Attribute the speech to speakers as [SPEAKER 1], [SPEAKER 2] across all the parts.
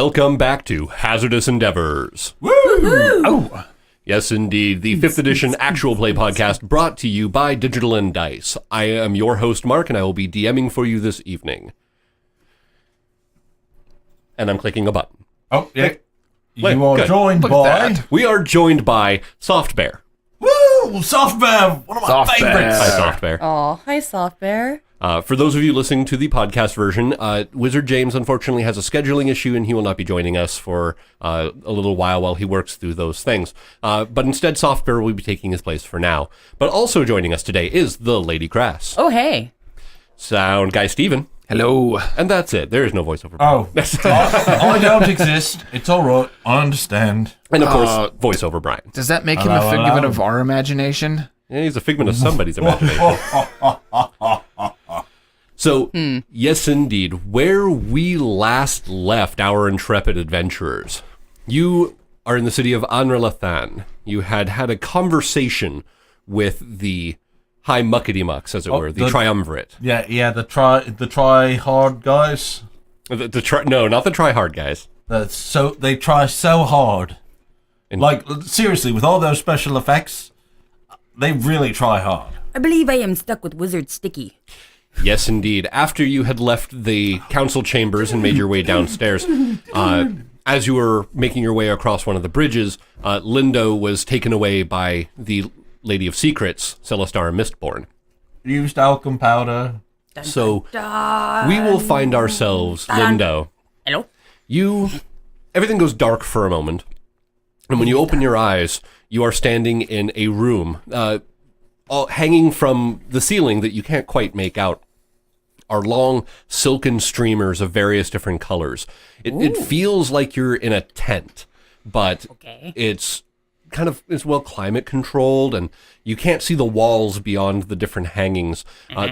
[SPEAKER 1] Welcome back to Hazardous Endeavors.
[SPEAKER 2] Woo! Oh.
[SPEAKER 1] Yes, indeed. The 5th edition actual play podcast brought to you by Digital and Dice. I am your host, Mark, and I will be DMing for you this evening. And I'm clicking a button.
[SPEAKER 2] Oh, yeah.
[SPEAKER 1] Wait,
[SPEAKER 2] you are
[SPEAKER 1] good.
[SPEAKER 2] joined
[SPEAKER 3] Look
[SPEAKER 2] by...
[SPEAKER 3] at that.
[SPEAKER 1] We are joined by Soft Bear.
[SPEAKER 2] Woo! Soft Bear! One of my
[SPEAKER 3] Soft
[SPEAKER 2] favorites!
[SPEAKER 1] Hi, Soft Bear.
[SPEAKER 4] Oh, hi, Soft Bear.
[SPEAKER 1] For those of you listening to the podcast version, Wizard James unfortunately has a scheduling issue and he will not be joining us for a little while he works through those things. But instead, Soft Bear will be taking his place for now. But also joining us today is the Lady Crass.
[SPEAKER 4] Oh, hey.
[SPEAKER 1] Sound Guy Steven.
[SPEAKER 3] Hello.
[SPEAKER 1] And that's it. There is no voiceover.
[SPEAKER 2] Oh, I don't exist. It's all right. I understand.
[SPEAKER 1] And of course, voiceover Brian.
[SPEAKER 3] Does that make him a figment of our imagination?
[SPEAKER 1] Yeah, he's a figment of somebody's imagination. So, yes indeed, where we last left our intrepid adventurers, you are in the city of Anralathan. You had a conversation with the High Muckety-Mucks, as it were, the Triumvirate.
[SPEAKER 2] Yeah, the try hard guys.
[SPEAKER 1] No, not the try-hard guys.
[SPEAKER 2] They try so hard. Seriously, with all those special effects, they really try hard.
[SPEAKER 4] I believe I am stuck with Wizard Sticky.
[SPEAKER 1] Yes, indeed. After you had left the council chambers and made your way downstairs, as you were making your way across one of the bridges, Lindo was taken away by the Lady of Secrets, Celestara Mistborn.
[SPEAKER 2] Used talcum powder.
[SPEAKER 1] So we will find ourselves, Lindo.
[SPEAKER 4] Hello?
[SPEAKER 1] Everything goes dark for a moment. And when you open your eyes, you are standing in a room, hanging from the ceiling that you can't quite make out are long silken streamers of various different colors. It feels like you're in a tent, but it's well climate controlled and you can't see the walls beyond the different hangings.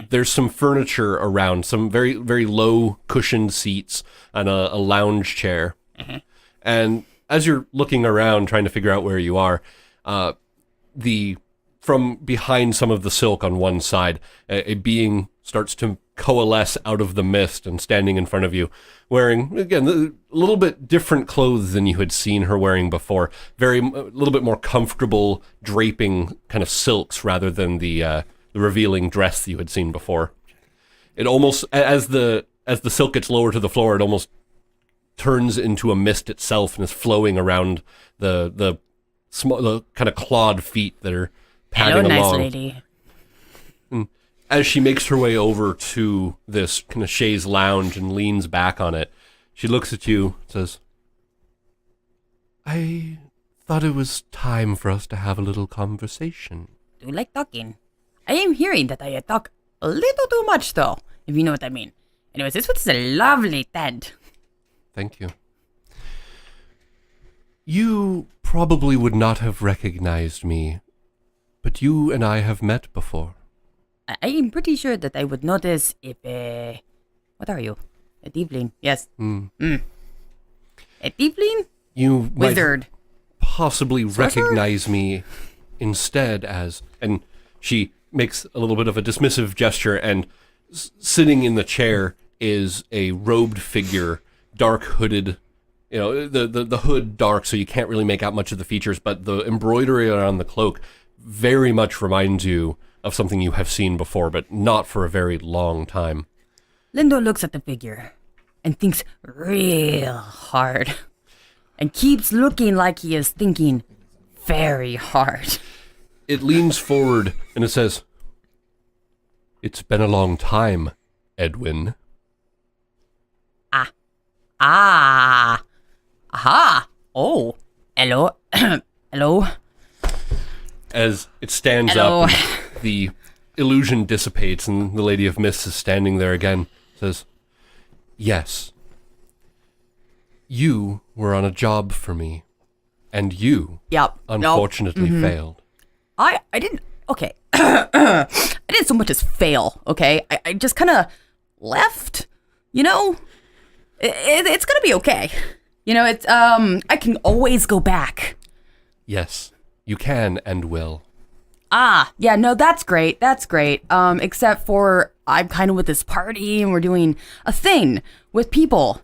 [SPEAKER 1] There's some furniture around, some very, very low cushioned seats and a lounge chair. And as you're looking around trying to figure out where you are, from behind some of the silk on one side, a being starts to coalesce out of the mist and standing in front of you, wearing, again, a little bit different clothes than you had seen her wearing before. A little bit more comfortable draping kind of silks rather than the revealing dress that you had seen before. It almost, as the silk gets lower to the floor, it almost turns into a mist itself and is flowing around the kind of clawed feet that are padding along.
[SPEAKER 4] Hello, nice lady.
[SPEAKER 1] As she makes her way over to this kind of chaise lounge and leans back on it, she looks at you and says, I thought it was time for us to have a little conversation.
[SPEAKER 4] Do you like talking? I am hearing that I talk a little too much, though, if you know what I mean. Anyways, this was a lovely tent.
[SPEAKER 1] Thank you. You probably would not have recognized me, but you and I have met before.
[SPEAKER 4] I am pretty sure that I would notice if what are you? A tiefling? Yes. A tiefling?
[SPEAKER 1] You
[SPEAKER 4] Wizard.
[SPEAKER 1] might possibly
[SPEAKER 4] Sorcerer?
[SPEAKER 1] recognize me instead as... And she makes a little bit of a dismissive gesture, and sitting in the chair is a robed figure, dark hooded. You know, the hood dark, so you can't really make out much of the features, but the embroidery around the cloak very much reminds you of something you have seen before, but not for a very long time.
[SPEAKER 4] Lindo looks at the figure and thinks real hard and keeps looking like he is thinking very hard.
[SPEAKER 1] It leans forward and it says, "It's been a long time, Edwin."
[SPEAKER 4] Aha. Oh. Hello. Hello.
[SPEAKER 1] As it stands
[SPEAKER 4] Hello.
[SPEAKER 1] up, the illusion dissipates and the Lady of Mist is standing there again. Says, "Yes. You were on a job for me, and you
[SPEAKER 4] Yep.
[SPEAKER 1] unfortunately failed."
[SPEAKER 4] I didn't. Okay. I didn't so much as fail. Okay. I just kind of left. You know. It's gonna be okay. You know. It's I can always go back.
[SPEAKER 1] Yes, you can and will.
[SPEAKER 4] Yeah, no, that's great. Except for I'm kind of with this party and we're doing a thing with people.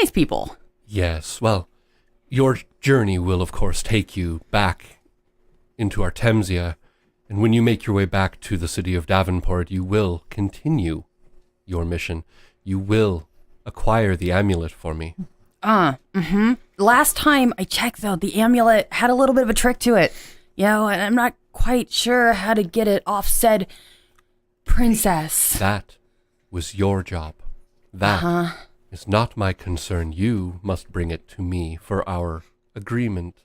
[SPEAKER 4] nice people.
[SPEAKER 1] Yes, well, your journey will, of course, take you back into Artemsia, and when you make your way back to the city of Davenport, you will continue your mission. You will acquire the amulet for me.
[SPEAKER 4] Last time I checked, though, the amulet had a little bit of a trick to it. You know, and I'm not quite sure how to get it off said princess.
[SPEAKER 1] That was your job. That is not my concern. You must bring it to me for our agreement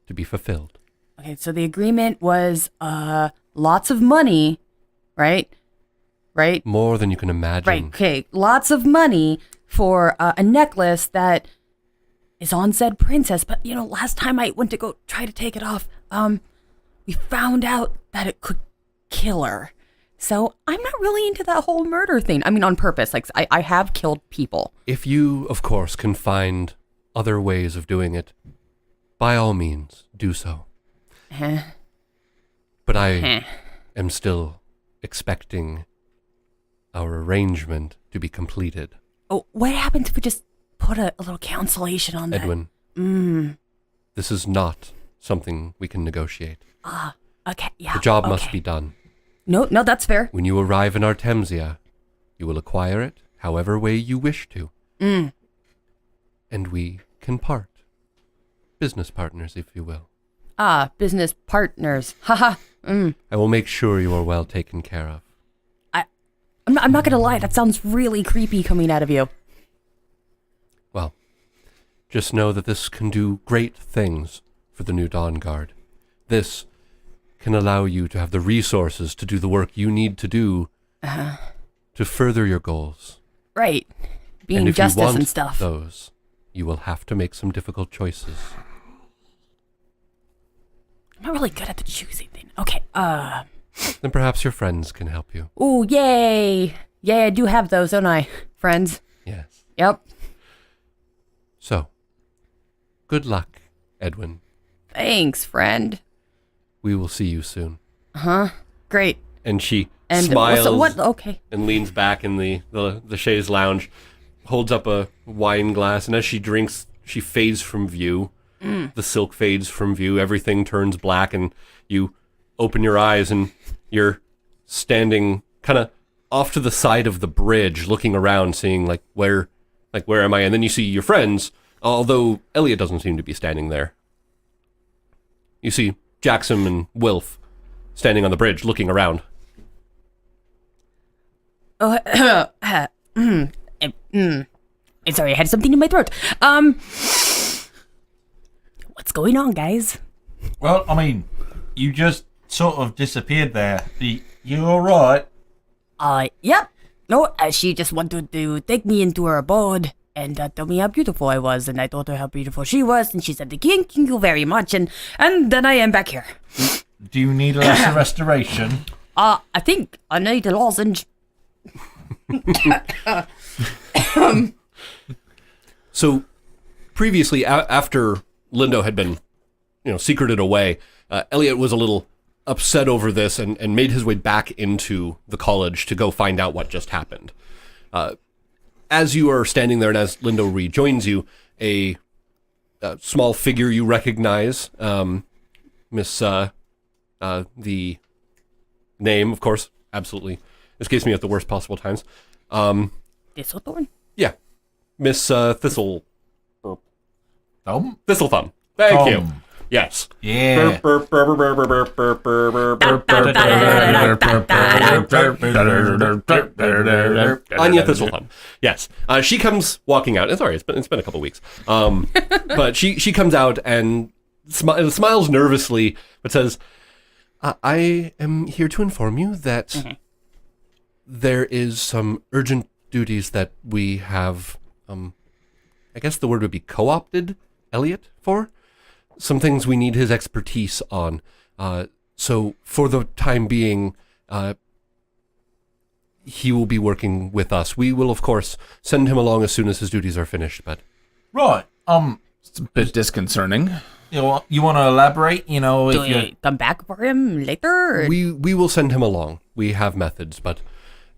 [SPEAKER 1] to be fulfilled.
[SPEAKER 4] Okay, so the agreement was lots of money, right? Right?
[SPEAKER 1] More than you can imagine.
[SPEAKER 4] Right, okay. Lots of money for a necklace that is on said princess. But, you know, last time I went to go try to take it off, we found out that it could kill her. So I'm not really into that whole murder thing. I mean, on purpose. Like, I have killed people.
[SPEAKER 1] If you, of course, can find other ways of doing it, by all means, do so. But I am still expecting our arrangement to be completed.
[SPEAKER 4] Oh, what happens if we just put a little cancellation on that?
[SPEAKER 1] Edwin, this is not something we can negotiate.
[SPEAKER 4] Okay, yeah.
[SPEAKER 1] The job must be done.
[SPEAKER 4] No, that's fair.
[SPEAKER 1] When you arrive in Artemsia, you will acquire it however way you wish to. And we can part. Business partners, if you will.
[SPEAKER 4] Business partners. Haha.
[SPEAKER 1] I will make sure you are well taken care of.
[SPEAKER 4] I'm not gonna lie, that sounds really creepy coming out of you.
[SPEAKER 1] Well, just know that this can do great things for the New Dawn Guard. This can allow you to have the resources to do the work you need to do to further your goals.
[SPEAKER 4] Right. Being
[SPEAKER 1] and if
[SPEAKER 4] justice
[SPEAKER 1] you want
[SPEAKER 4] and stuff.
[SPEAKER 1] those, you will have to make some difficult choices.
[SPEAKER 4] I'm not really good at the choosing thing. Okay,
[SPEAKER 1] Then perhaps your friends can help you.
[SPEAKER 4] Ooh, yay! Yeah, I do have those, don't I? Friends.
[SPEAKER 1] Yes.
[SPEAKER 4] Yep.
[SPEAKER 1] So, good luck, Edwin.
[SPEAKER 4] Thanks, friend.
[SPEAKER 1] We will see you soon.
[SPEAKER 4] Great.
[SPEAKER 1] And she
[SPEAKER 4] And
[SPEAKER 1] smiles
[SPEAKER 4] so what? Okay.
[SPEAKER 1] and leans back in the chaise lounge, holds up a wine glass, and as she drinks, she fades from view. The silk fades from view. Everything turns black, and you open your eyes, and you're standing kind of off to the side of the bridge, looking around, seeing where am I? And then you see your friends, although Elliot doesn't seem to be standing there. You see Jaxom and Wilf standing on the bridge, looking around.
[SPEAKER 4] I'm sorry, I had something in my throat. What's going on, guys?
[SPEAKER 2] Well, I mean, you just sort of disappeared there. You all right?
[SPEAKER 4] Yep. No, she just wanted to take me into her abode and tell me how beautiful I was, and I told her how beautiful she was, and she said, thank you very much, and then I am back here.
[SPEAKER 2] Do you need a lesser restoration?
[SPEAKER 4] I think I need a lozenge.
[SPEAKER 1] So, previously, after Lindo had been, secreted away, Elliot was a little upset over this and made his way back into the college to go find out what just happened. As you are standing there and as Lindo rejoins you, a small figure you recognize, Miss, the name, of course, absolutely escapes me at the worst possible times.
[SPEAKER 4] Thistlethorn?
[SPEAKER 1] Yeah, Miss Thistle.
[SPEAKER 2] Thumb?
[SPEAKER 1] Thistlethumb. Thank you.
[SPEAKER 2] Thumb.
[SPEAKER 1] Yes.
[SPEAKER 2] Yeah.
[SPEAKER 1] Anya Thistlethumb. Yes. She comes walking out. Sorry, it's been a couple weeks. But she comes out and smiles nervously, but says, "I am here to inform you that there is some urgent duties that we have. I guess the word would be co-opted Elliot for." Some things we need his expertise on. So for the time being, he will be working with us. We will, of course, send him along as soon as his duties are finished, but...
[SPEAKER 2] Right.
[SPEAKER 3] It's a bit disconcerting.
[SPEAKER 2] You want to elaborate?
[SPEAKER 4] Do
[SPEAKER 2] If you
[SPEAKER 4] you come back for him later? Or
[SPEAKER 1] We will send him along. We have methods, but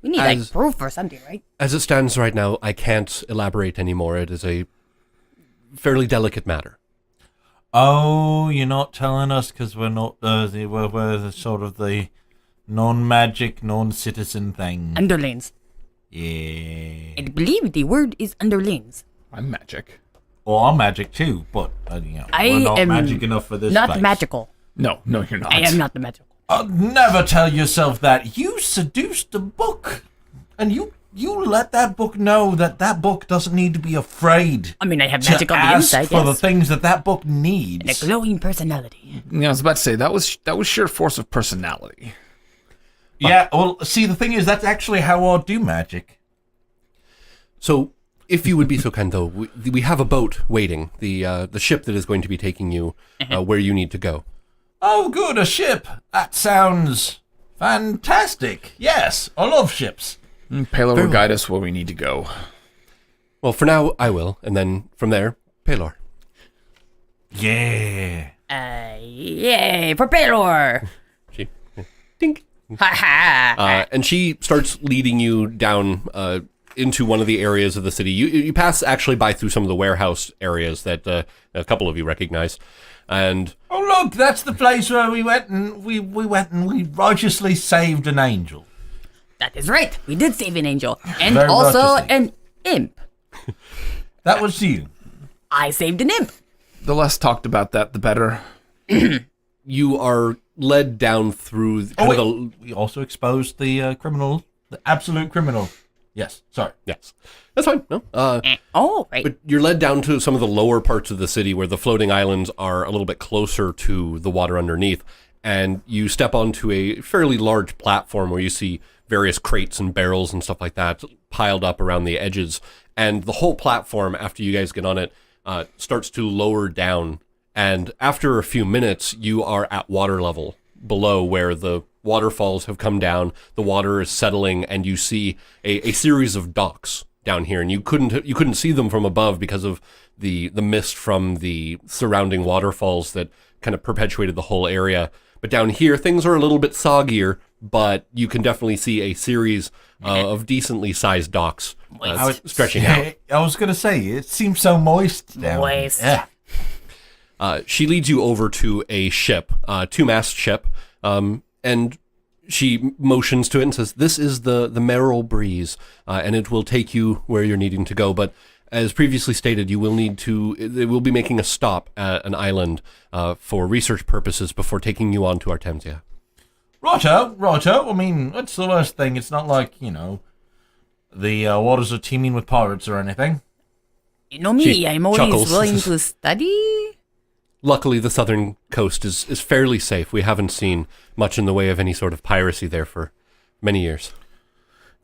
[SPEAKER 4] we need, proof or something, right?
[SPEAKER 1] as it stands right now, I can't elaborate anymore. It is a fairly delicate matter.
[SPEAKER 2] Oh, you're not telling us because we're not we're the sort of the non-magic, non-citizen thing.
[SPEAKER 4] Underlings.
[SPEAKER 2] Yeah.
[SPEAKER 4] I believe the word is underlings.
[SPEAKER 3] I'm magic.
[SPEAKER 2] Well, I'm magic too, but
[SPEAKER 4] I
[SPEAKER 2] we're not
[SPEAKER 4] am
[SPEAKER 2] magic enough for this
[SPEAKER 4] Not
[SPEAKER 2] place.
[SPEAKER 4] magical.
[SPEAKER 3] No, you're not.
[SPEAKER 4] I am not the magical.
[SPEAKER 2] Never tell yourself that. You seduced a book, and you let that book know that book doesn't need to be afraid.
[SPEAKER 4] I mean, I have
[SPEAKER 2] to
[SPEAKER 4] magic on the
[SPEAKER 2] ask
[SPEAKER 4] inside,
[SPEAKER 2] for the
[SPEAKER 4] yes.
[SPEAKER 2] things that book needs.
[SPEAKER 4] A glowing personality.
[SPEAKER 3] I was about to say that was sheer force of personality.
[SPEAKER 2] Yeah, well, see, the thing is, that's actually how I do magic.
[SPEAKER 1] So, if you would be so kind, though, we have a boat waiting, the ship that is going to be taking you where you need to go.
[SPEAKER 2] Oh, good, a ship. That sounds fantastic. Yes, I love ships.
[SPEAKER 3] Paylor will guide us where we need to go.
[SPEAKER 1] Well, for now, I will, and then from there, Paylor.
[SPEAKER 2] Yeah.
[SPEAKER 4] Yay, for Paylor!
[SPEAKER 1] She, dink.
[SPEAKER 4] Ha ha!
[SPEAKER 1] And she starts leading you down into one of the areas of the city. You pass actually by through some of the warehouse areas that a couple of you recognize. And
[SPEAKER 2] Oh, look, that's the place where we went and we righteously saved an angel.
[SPEAKER 4] That is right. We did save an angel. And
[SPEAKER 2] Very
[SPEAKER 4] also
[SPEAKER 2] righteously.
[SPEAKER 4] an imp.
[SPEAKER 2] That was you.
[SPEAKER 4] I saved an imp.
[SPEAKER 3] The less talked about that, the better.
[SPEAKER 1] you are led down through
[SPEAKER 2] We also exposed the criminal, the absolute criminal. Yes, sorry.
[SPEAKER 1] Yes, that's fine. No,
[SPEAKER 4] Oh, right.
[SPEAKER 1] but you're led down to some of the lower parts of the city where the floating islands are a little bit closer to the water underneath, and you step onto a fairly large platform where you see various crates and barrels and stuff like that piled up around the edges, and the whole platform, after you guys get on it, starts to lower down, and after a few minutes, you are at water level below where the waterfalls have come down, the water is settling, and you see a series of docks down here, and you couldn't see them from above because of the mist from the surrounding waterfalls that kind of perpetuated the whole area. But down here, things are a little bit soggier, but you can definitely see a series of decently sized docks stretching out.
[SPEAKER 2] I was going to say, it seems so moist down here.
[SPEAKER 4] Moist.
[SPEAKER 2] Yeah.
[SPEAKER 1] She leads you over to a ship, two-mast ship, and she motions to it and says, "This is the Merrill Breeze, and it will take you where you're needing to go. But as previously stated, they will be making a stop at an island for research purposes before taking you on to Artemsia."
[SPEAKER 2] Righto. I mean, what's the worst thing? It's not like, the waters are teeming with pirates or anything.
[SPEAKER 4] You know me,
[SPEAKER 1] She
[SPEAKER 4] I'm always
[SPEAKER 1] chuckles.
[SPEAKER 4] willing to study.
[SPEAKER 1] Luckily, the southern coast is fairly safe. We haven't seen much in the way of any sort of piracy there for many years.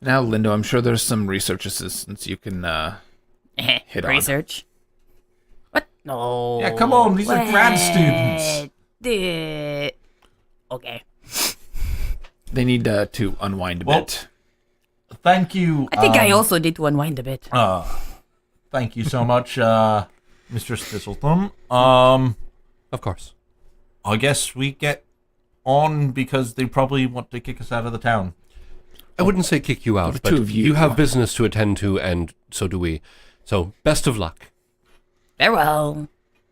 [SPEAKER 3] Now, Lindo, I'm sure there's some research assistance you can hit on.
[SPEAKER 4] Research. What? No.
[SPEAKER 2] Yeah, come on, these are grad students.
[SPEAKER 4] Okay.
[SPEAKER 3] They need to unwind a bit.
[SPEAKER 2] Thank you.
[SPEAKER 4] I think I also need to unwind a bit.
[SPEAKER 2] Thank you so much, Mistress Thistleton.
[SPEAKER 1] Of course.
[SPEAKER 2] I guess we get on because they probably want to kick us out of the town.
[SPEAKER 1] I wouldn't say kick you out,
[SPEAKER 3] the
[SPEAKER 1] but
[SPEAKER 3] two of you.
[SPEAKER 1] you have business to attend to, and so do we. So, best of luck.
[SPEAKER 4] Farewell.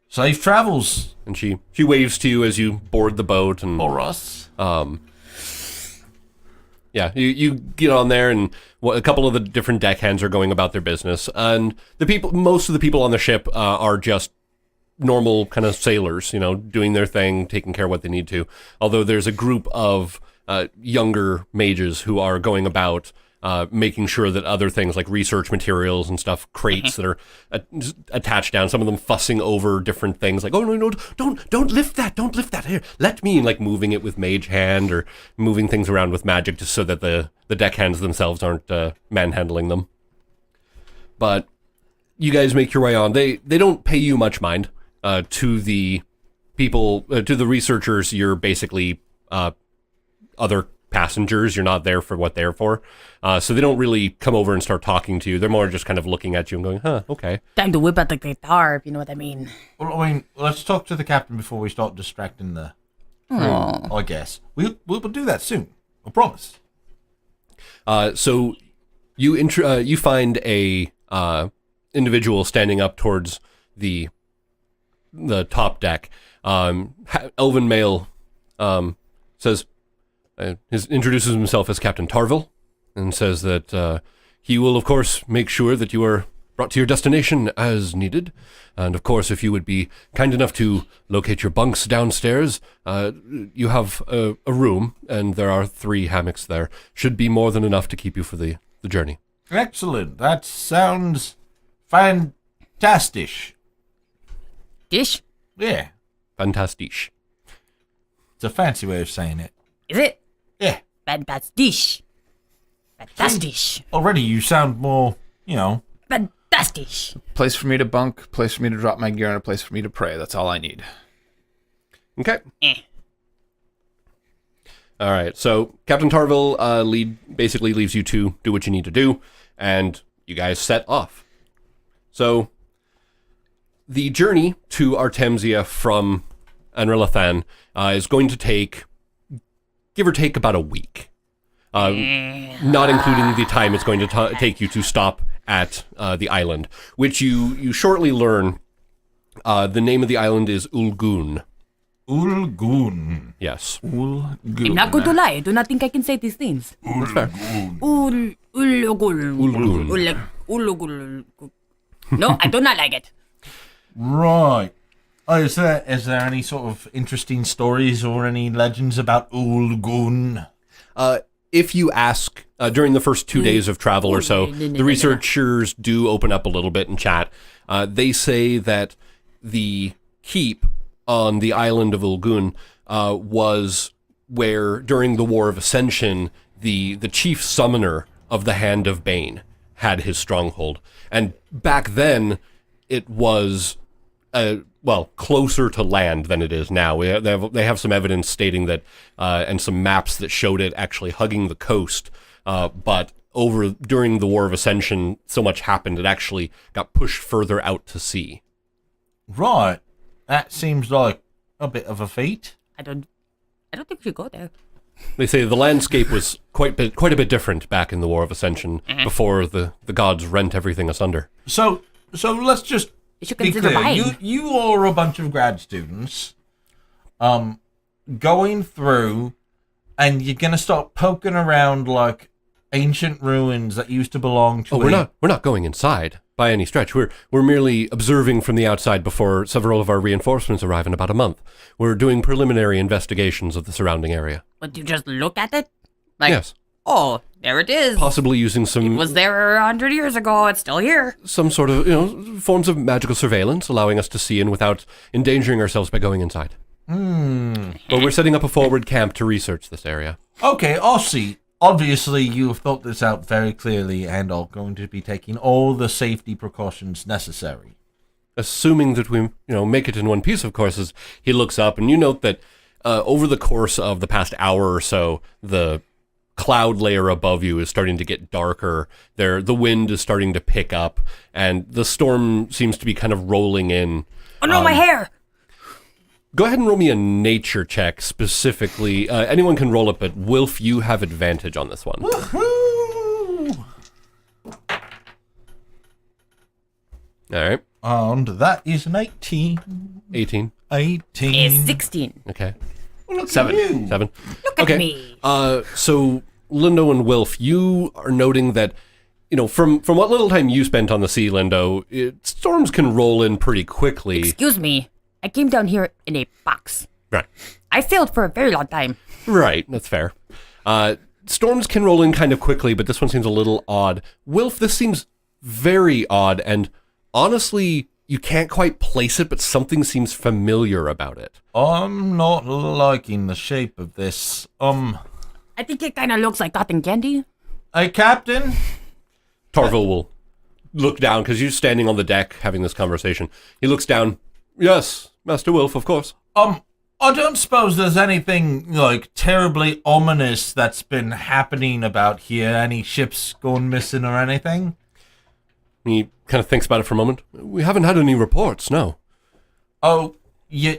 [SPEAKER 2] Safe travels
[SPEAKER 1] And she waves to you as you board the boat, and
[SPEAKER 2] for us.
[SPEAKER 1] yeah, you get on there, and a couple of the different deckhands are going about their business, and most of the people on the ship are just normal kind of sailors, doing their thing, taking care of what they need to. Although there's a group of younger mages who are going about making sure that other things like research materials and stuff, crates that are attached down, some of them fussing over different things like, oh, no, don't lift that, here, let me, like moving it with mage hand or moving things around with magic just so that the deckhands themselves aren't manhandling them. But you guys make your way on. They don't pay you much mind. To the people, to the researchers, you're basically other passengers. You're not there for what they're for. So they don't really come over and start talking to you. They're more just kind of looking at you and going, huh, okay.
[SPEAKER 4] Time to whip out the guitar, if you know what I mean.
[SPEAKER 2] Well, I mean, let's talk to the captain before we start distracting the crew, I guess. We'll do that soon. I promise.
[SPEAKER 1] So you find a individual standing up towards the top deck. Elven male says, introduces himself as Captain Tarville, and says that he will, of course, make sure that you are brought to your destination as needed. And, of course, if you would be kind enough to locate your bunks downstairs, you have a room, and there are 3 hammocks there. Should be more than enough to keep you for the journey.
[SPEAKER 2] Excellent. That sounds fantastic.
[SPEAKER 4] Dish?
[SPEAKER 2] Yeah.
[SPEAKER 1] Fantastisch.
[SPEAKER 2] It's a fancy way of saying it.
[SPEAKER 4] Is it?
[SPEAKER 2] Yeah.
[SPEAKER 4] Fantastisch. Fantastisch.
[SPEAKER 2] Already you sound more,
[SPEAKER 4] Fantastisch.
[SPEAKER 3] Place for me to bunk, place for me to drop my gear, and a place for me to pray. That's all I need.
[SPEAKER 1] Okay. All right, so Captain Tarville basically leaves you to do what you need to do, and you guys set off. So, the journey to Artemsia from Anrilathan is going to take, give or take, about a week. Not including the time it's going to take you to stop at the island, which you shortly learn the name of the island is Ulgun.
[SPEAKER 2] Ulgun.
[SPEAKER 1] Yes.
[SPEAKER 2] Ulgun.
[SPEAKER 4] I'm not going to lie. I do not think I can say these things.
[SPEAKER 1] That's fair.
[SPEAKER 4] Ulugul. No, I do not like it.
[SPEAKER 2] Right. Oh, is there any sort of interesting stories or any legends about Ulgun?
[SPEAKER 1] If you ask during the first 2 days of travel or so, the researchers do open up a little bit and chat. They say that the keep on the island of Ulgun was where, during the War of Ascension, the chief summoner of the Hand of Bane had his stronghold. And back then, it was, closer to land than it is now. They have some evidence stating that, and some maps that showed it actually hugging the coast. But during the War of Ascension, so much happened, it actually got pushed further out to sea.
[SPEAKER 2] Right. That seems like a bit of a feat.
[SPEAKER 4] I don't think we should go there.
[SPEAKER 1] They say the landscape was quite a bit different back in the War of Ascension, before the gods rent everything asunder.
[SPEAKER 2] So let's just
[SPEAKER 4] You should
[SPEAKER 2] be
[SPEAKER 4] consider
[SPEAKER 2] clear.
[SPEAKER 4] buying.
[SPEAKER 2] You are a bunch of grad students, going through, and you're gonna start poking around like ancient ruins that used to belong to.
[SPEAKER 1] We're not going inside by any stretch. We're merely observing from the outside before several of our reinforcements arrive in about a month. We're doing preliminary investigations of the surrounding area.
[SPEAKER 4] But you just look at it? Like,
[SPEAKER 1] Yes.
[SPEAKER 4] oh, there it is.
[SPEAKER 1] Possibly using
[SPEAKER 4] It was there 100 years ago. It's still here.
[SPEAKER 1] some sort of forms of magical surveillance, allowing us to see in without endangering ourselves by going inside. But we're setting up a forward camp to research this area.
[SPEAKER 2] Okay, I'll see. Obviously, you have thought this out very clearly and are going to be taking all the safety precautions necessary.
[SPEAKER 1] Assuming that we, make it in one piece, of course, as he looks up, and you note that over the course of the past hour or so, the cloud layer above you is starting to get darker. The wind is starting to pick up, and the storm seems to be kind of rolling in.
[SPEAKER 4] Oh no, my hair!
[SPEAKER 1] Go ahead and roll me a nature check specifically. Anyone can roll it, but Wilf, you have advantage on this one.
[SPEAKER 2] Woohoo!
[SPEAKER 1] All right.
[SPEAKER 2] And that is an 18.
[SPEAKER 1] 18.
[SPEAKER 2] 18.
[SPEAKER 4] It's 16.
[SPEAKER 1] Okay.
[SPEAKER 2] Well, look at
[SPEAKER 3] 7.
[SPEAKER 2] you.
[SPEAKER 1] 7.
[SPEAKER 4] Look at me.
[SPEAKER 1] So Lindo and Wilf, you are noting that, from what little time you spent on the sea, Lindo, storms can roll in pretty quickly.
[SPEAKER 4] Excuse me. I came down here in a box.
[SPEAKER 1] Right.
[SPEAKER 4] I sailed for a very long time.
[SPEAKER 1] Right, that's fair. Storms can roll in kind of quickly, but this one seems a little odd. Wilf, this seems very odd, and honestly, you can't quite place it, but something seems familiar about it.
[SPEAKER 2] I'm not liking the shape of this.
[SPEAKER 4] I think it kind of looks like cotton candy.
[SPEAKER 2] Hey, Captain?
[SPEAKER 1] Tarville will look down, because you're standing on the deck having this conversation. He looks down. Yes, Master Wilf, of course.
[SPEAKER 2] I don't suppose there's anything, terribly ominous that's been happening about here? Any ships going missing or anything?
[SPEAKER 1] He kind of thinks about it for a moment. We haven't had any reports, no.
[SPEAKER 2] Oh, yeah.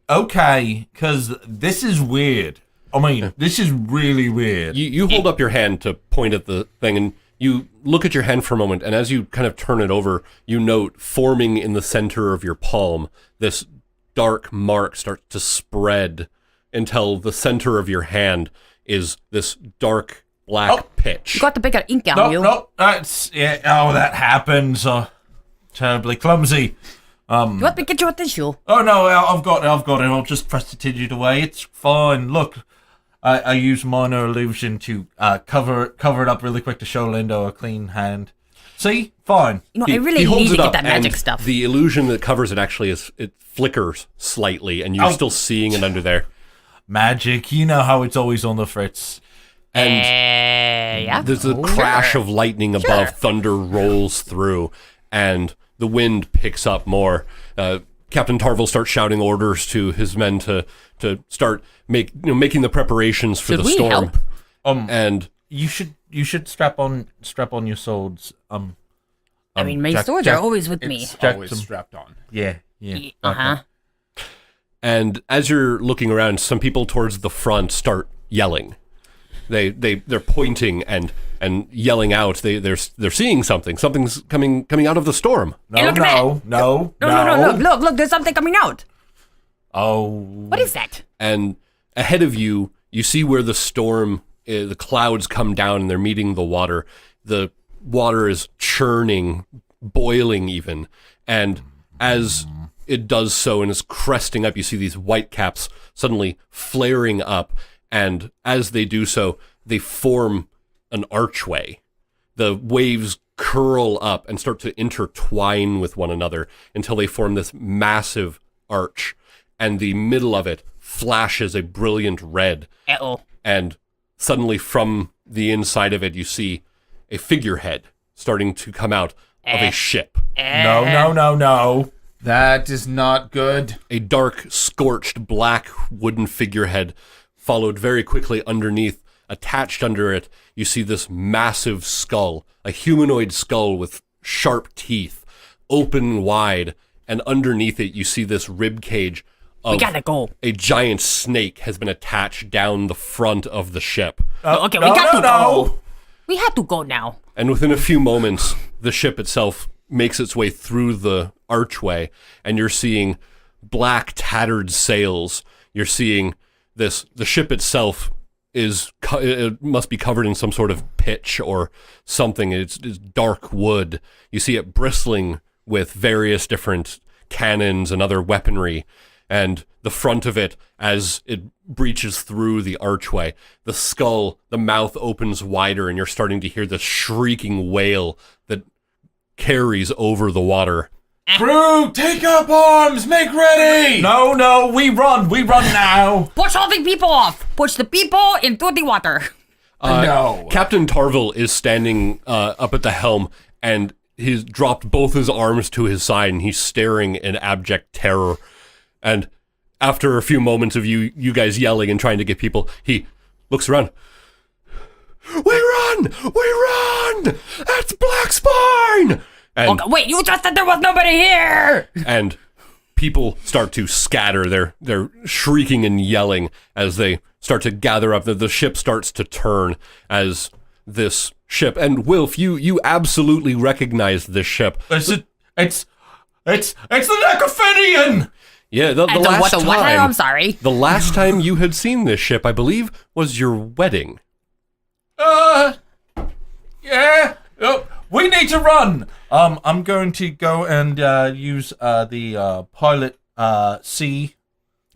[SPEAKER 2] Okay, because this is weird. I mean, this is really weird.
[SPEAKER 1] You hold up your hand to point at the thing, and you look at your hand for a moment, and as you kind of turn it over, you note forming in the center of your palm, this dark mark starts to spread until the center of your hand is this dark black pitch.
[SPEAKER 4] You got the bigger ink on
[SPEAKER 2] No,
[SPEAKER 4] you.
[SPEAKER 2] no, that's yeah. Oh, that happens. Terribly clumsy.
[SPEAKER 4] You want me to get you a tissue?
[SPEAKER 2] Oh no, I've got it. I'll just prestidigit away. It's fine. Look, I use minor illusion to cover it up really quick to show Lindo a clean hand. See, fine.
[SPEAKER 4] You know, I really need to get that magic
[SPEAKER 1] and
[SPEAKER 4] stuff.
[SPEAKER 1] The illusion that covers it actually it flickers slightly, and you're still seeing it under there.
[SPEAKER 2] Magic, you know how it's always on the fritz.
[SPEAKER 1] And
[SPEAKER 4] yeah.
[SPEAKER 1] there's a crash of lightning above, thunder rolls through, and the wind picks up more. Captain Tarvel starts shouting orders to his men to start making the preparations for
[SPEAKER 4] Should
[SPEAKER 1] the
[SPEAKER 4] we
[SPEAKER 1] storm.
[SPEAKER 4] help?
[SPEAKER 1] And
[SPEAKER 2] You should strap on your swords.
[SPEAKER 4] I mean, my swords are always with me.
[SPEAKER 3] It's always strapped on.
[SPEAKER 2] Yeah.
[SPEAKER 4] Uh-huh.
[SPEAKER 1] And as you're looking around, some people towards the front start yelling. They're pointing and yelling out. They're seeing something. Something's coming out of the storm.
[SPEAKER 4] Hey, look at that.
[SPEAKER 2] No.
[SPEAKER 4] Look, there's something coming out.
[SPEAKER 2] Oh.
[SPEAKER 4] What is that?
[SPEAKER 1] And ahead of you, you see where the storm, the clouds come down and they're meeting the water. The water is churning, boiling even. And as it does so and is cresting up, you see these white caps suddenly flaring up. And as they do so, they form an archway. The waves curl up and start to intertwine with one another until they form this massive arch. And the middle of it flashes a brilliant red.
[SPEAKER 4] Uh-oh.
[SPEAKER 1] And suddenly from the inside of it, you see a figurehead starting to come out of a ship.
[SPEAKER 2] No.
[SPEAKER 3] That is not good.
[SPEAKER 1] A dark, scorched, black wooden figurehead followed very quickly underneath. Attached under it, you see this massive skull, a humanoid skull with sharp teeth, open wide, and underneath it you see this rib cage of
[SPEAKER 4] We gotta go.
[SPEAKER 1] a giant snake has been attached down the front of the ship.
[SPEAKER 4] Okay, we got to go. We have to go now.
[SPEAKER 1] And within a few moments, the ship itself makes its way through the archway, and you're seeing black, tattered sails. You're seeing the ship itself it must be covered in some sort of pitch or something. It's dark wood. You see it bristling with various different cannons and other weaponry. And the front of it, as it breaches through the archway, the skull, the mouth opens wider, and you're starting to hear the shrieking wail that carries over the water.
[SPEAKER 2] Crew, take up arms, make ready! No, we run now!
[SPEAKER 4] Push all the people off. Push the people into the water.
[SPEAKER 2] No.
[SPEAKER 1] Captain Tarvel is standing up at the helm, and he's dropped both his arms to his side, and he's staring in abject terror. And after a few moments of you guys yelling and trying to get people, he looks around. We run! That's Black Spine! And,
[SPEAKER 4] Okay, wait, you just said there was nobody here.
[SPEAKER 1] and people start to scatter. They're shrieking and yelling as they start to gather up. The ship starts to turn as this ship. And Wilf, you absolutely recognize this ship.
[SPEAKER 2] It's the Necrophidian!
[SPEAKER 1] Yeah, the last time.
[SPEAKER 4] I'm sorry.
[SPEAKER 1] The last time you had seen this ship, I believe, was your wedding.
[SPEAKER 2] Yeah. Oh, we need to run. I'm going to go and use the pilot C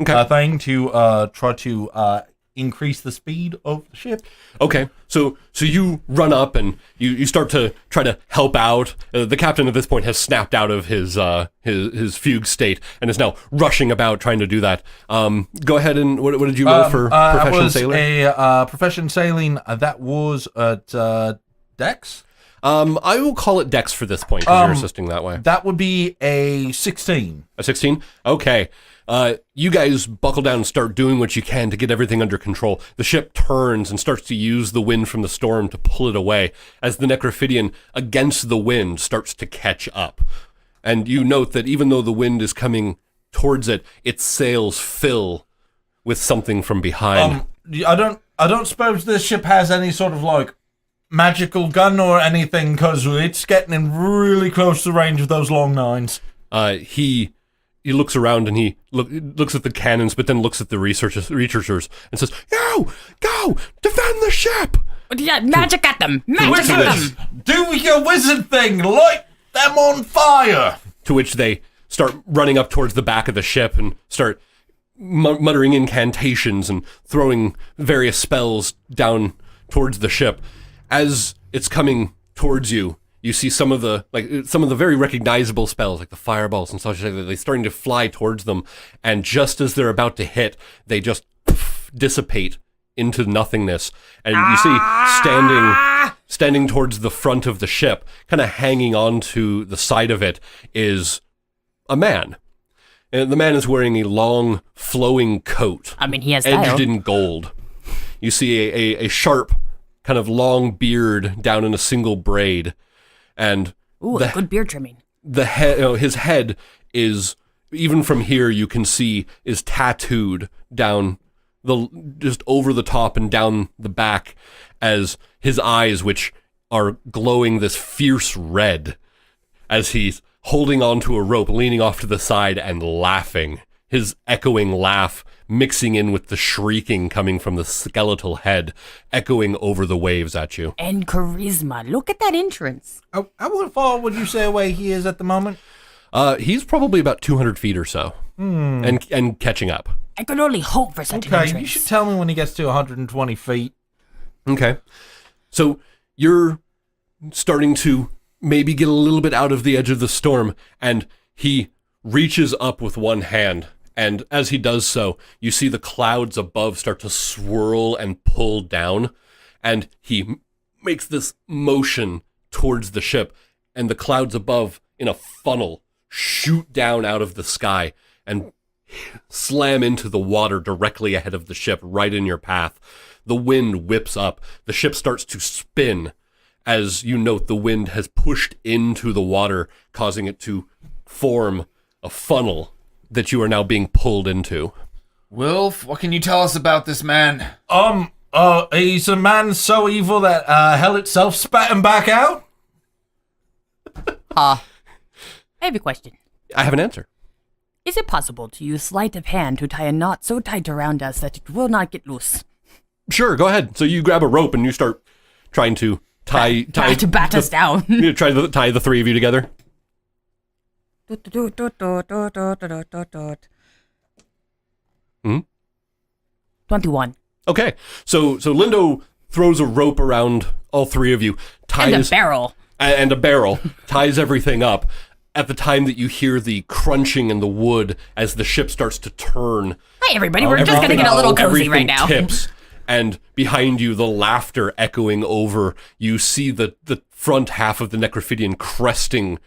[SPEAKER 2] thing to try to increase the speed of the ship.
[SPEAKER 1] Okay, so you run up and you start to try to help out. The captain at this point has snapped out of his fugue state and is now rushing about trying to do that. Go ahead and what did you roll for profession sailing?
[SPEAKER 2] A profession sailing that was at Dex.
[SPEAKER 1] I will call it Dex for this point because you're assisting that way.
[SPEAKER 2] That would be a 16.
[SPEAKER 1] A 16? Okay. You guys buckle down and start doing what you can to get everything under control. The ship turns and starts to use the wind from the storm to pull it away as the Necrophidian, against the wind, starts to catch up. And you note that even though the wind is coming towards it, its sails fill with something from behind.
[SPEAKER 2] I don't suppose this ship has any sort of like magical gun or anything, because it's getting in really close to range of those long nines.
[SPEAKER 1] He looks around and he looks at the cannons, but then looks at the researchers and says, Go! Defend the ship!
[SPEAKER 4] Yeah, magic at them! Magic at them!
[SPEAKER 2] Do your wizard thing! Light them on fire!
[SPEAKER 1] To which they start running up towards the back of the ship and start muttering incantations and throwing various spells down towards the ship. As it's coming towards you, you see some of the very recognizable spells, like the fireballs and such, they're starting to fly towards them, and just as they're about to hit, they just dissipate into nothingness. And you see standing towards the front of the ship, kind of hanging on to the side of it, is a man. And the man is wearing a long, flowing coat.
[SPEAKER 4] I mean, he has
[SPEAKER 1] edged
[SPEAKER 4] style.
[SPEAKER 1] in gold. You see a sharp, kind of long beard down in a single braid. And
[SPEAKER 4] good beard trimming.
[SPEAKER 1] The head, his head is, even from here you can see, is tattooed down just over the top and down the back, as his eyes, which are glowing this fierce red, as he's holding onto a rope, leaning off to the side and laughing. His echoing laugh mixing in with the shrieking coming from the skeletal head, echoing over the waves at you.
[SPEAKER 4] And charisma. Look at that entrance.
[SPEAKER 2] How far would you say away he is at the moment?
[SPEAKER 1] He's probably about 200 feet or so, and catching up.
[SPEAKER 4] I could only hope for such an entrance.
[SPEAKER 2] Okay, you should tell me when he gets to 120 feet.
[SPEAKER 1] Okay. So you're starting to maybe get a little bit out of the edge of the storm, and he reaches up with one hand, and as he does so, you see the clouds above start to swirl and pull down, and he makes this motion towards the ship, and the clouds above, in a funnel, shoot down out of the sky and slam into the water directly ahead of the ship, right in your path. The wind whips up. The ship starts to spin. As you note, the wind has pushed into the water, causing it to form a funnel that you are now being pulled into.
[SPEAKER 3] Wilf, what can you tell us about this man?
[SPEAKER 2] He's a man so evil that hell itself spat him back out.
[SPEAKER 4] I have a question.
[SPEAKER 1] I have an answer.
[SPEAKER 4] Is it possible to use sleight of hand to tie a knot so tight around us that it will not get loose?
[SPEAKER 1] Sure, go ahead. So you grab a rope and you start trying to tie
[SPEAKER 4] to bat us down.
[SPEAKER 1] You try to tie the three of you together.
[SPEAKER 4] 21.
[SPEAKER 1] Okay, so Lindo throws a rope around all three of you, ties
[SPEAKER 4] And a barrel.
[SPEAKER 1] And a barrel, ties everything up. At the time that you hear the crunching in the wood as the ship starts to turn.
[SPEAKER 4] Hi, everybody. We're just going to get a little cozy right now.
[SPEAKER 1] Tips, and behind you, the laughter echoing over. You see the front half of the Necrophidian cresting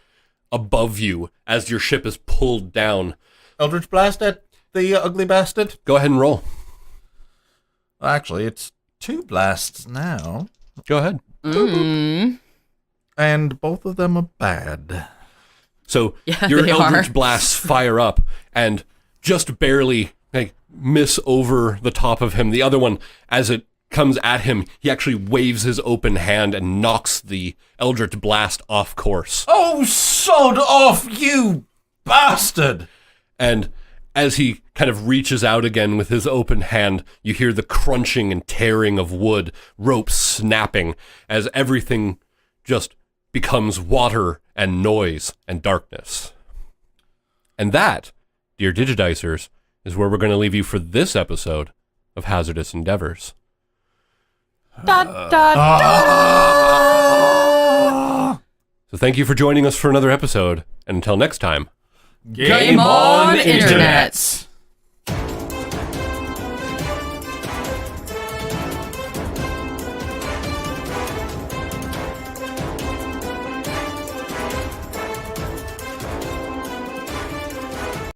[SPEAKER 1] above you as your ship is pulled down.
[SPEAKER 2] Eldritch Blast at the ugly bastard.
[SPEAKER 1] Go ahead and roll.
[SPEAKER 2] Actually, it's 2 blasts now.
[SPEAKER 1] Go ahead.
[SPEAKER 2] And both of them are bad.
[SPEAKER 1] So
[SPEAKER 4] Yeah,
[SPEAKER 1] your
[SPEAKER 4] they
[SPEAKER 1] Eldritch
[SPEAKER 4] are.
[SPEAKER 1] blasts fire up and just barely miss over the top of him. The other one, as it comes at him, he actually waves his open hand and knocks the Eldritch blast off course.
[SPEAKER 2] Oh, sod off, you bastard!
[SPEAKER 1] And as he kind of reaches out again with his open hand, you hear the crunching and tearing of wood, ropes snapping, as everything just becomes water and noise and darkness. And that, dear Digidicers, is where we're going to leave you for this episode of Hazardous Endeavors. So thank you for joining us for another episode, and until next time,
[SPEAKER 3] Game
[SPEAKER 4] on, Internets.